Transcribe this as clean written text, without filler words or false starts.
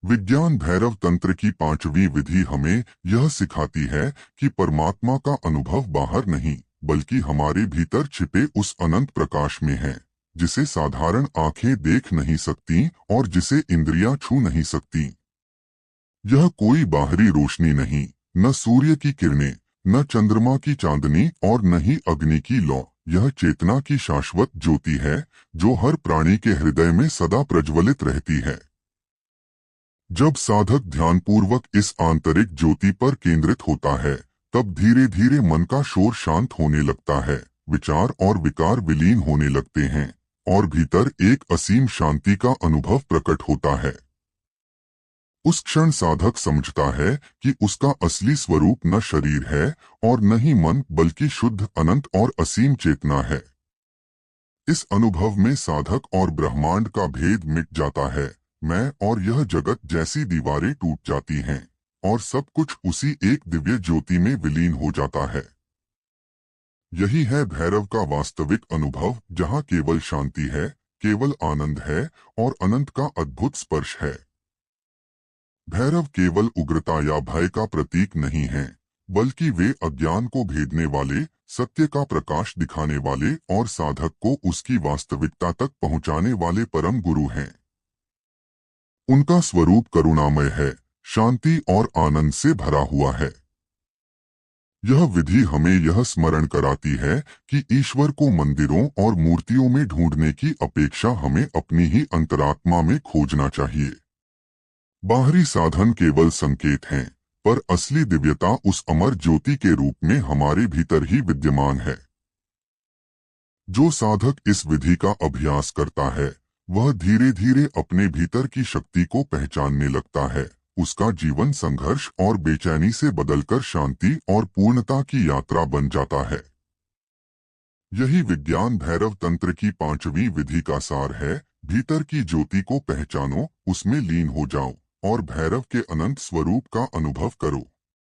विज्ञान भैरव तंत्र की पांचवी विधि हमें यह सिखाती है कि परमात्मा का अनुभव बाहर नहीं बल्कि हमारे भीतर छिपे उस अनंत प्रकाश में है, जिसे साधारण आंखें देख नहीं सकती और जिसे इंद्रियां छू नहीं सकती। यह कोई बाहरी रोशनी नहीं, न सूर्य की किरणें, न चंद्रमा की चांदनी और न ही अग्नि की लौ। यह चेतना की शाश्वत ज्योति है जो हर प्राणी के हृदय में सदा प्रज्वलित रहती है। जब साधक ध्यानपूर्वक इस आंतरिक ज्योति पर केंद्रित होता है, तब धीरे धीरे मन का शोर शांत होने लगता है, विचार और विकार विलीन होने लगते हैं और भीतर एक असीम शांति का अनुभव प्रकट होता है। उस क्षण साधक समझता है कि उसका असली स्वरूप न शरीर है और न ही मन बल्कि शुद्ध अनंत और असीम चेतना है। इस अनुभव में साधक और ब्रह्मांड का भेद मिट जाता है। मैं और यह जगत जैसी दीवारें टूट जाती हैं और सब कुछ उसी एक दिव्य ज्योति में विलीन हो जाता है। यही है भैरव का वास्तविक अनुभव, जहाँ केवल शांति है, केवल आनंद है और अनंत का अद्भुत स्पर्श है। भैरव केवल उग्रता या भय का प्रतीक नहीं है, बल्कि वे अज्ञान को भेदने वाले, सत्य का प्रकाश दिखाने वाले और साधक को उसकी वास्तविकता तक पहुंचाने वाले परम गुरु हैं। उनका स्वरूप करुणामय है, शांति और आनंद से भरा हुआ है। यह विधि हमें यह स्मरण कराती है कि ईश्वर को मंदिरों और मूर्तियों में ढूंढने की अपेक्षा हमें अपनी ही अंतरात्मा में खोजना चाहिए। बाहरी साधन केवल संकेत हैं, पर असली दिव्यता उस अमर ज्योति के रूप में हमारे भीतर ही विद्यमान है। जो साधक इस विधि का अभ्यास करता है, वह धीरे धीरे अपने भीतर की शक्ति को पहचानने लगता है। उसका जीवन संघर्ष और बेचैनी से बदलकर शांति और पूर्णता की यात्रा बन जाता है। यही विज्ञान भैरव तंत्र की पांचवी विधि का सार है। भीतर की ज्योति को पहचानो, उसमें लीन हो जाओ और भैरव के अनंत स्वरूप का अनुभव करो।